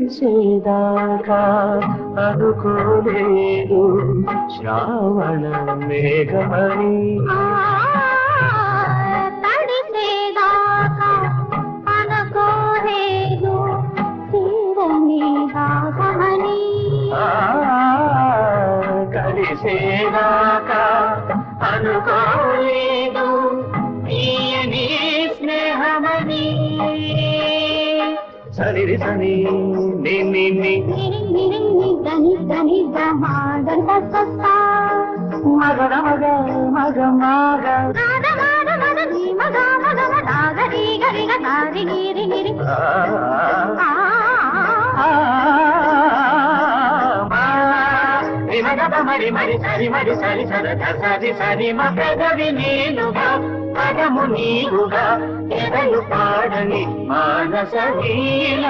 కలిసేదాకా అనుకోలేదు శ్రావణ మేఘమని తడిసేదాకా అనుకోలేదు తీరని దాహమని కలిసేదాకా అనుకోలేదు తీయని స్నేహమని సరి సని ని మగ మగ మగ మగ మరి మరి సరి మరి సరి సరద సరి సరి మా పెదవి నేనుగా పదము నీవుగా ఎదలు పాడని మానస వీణ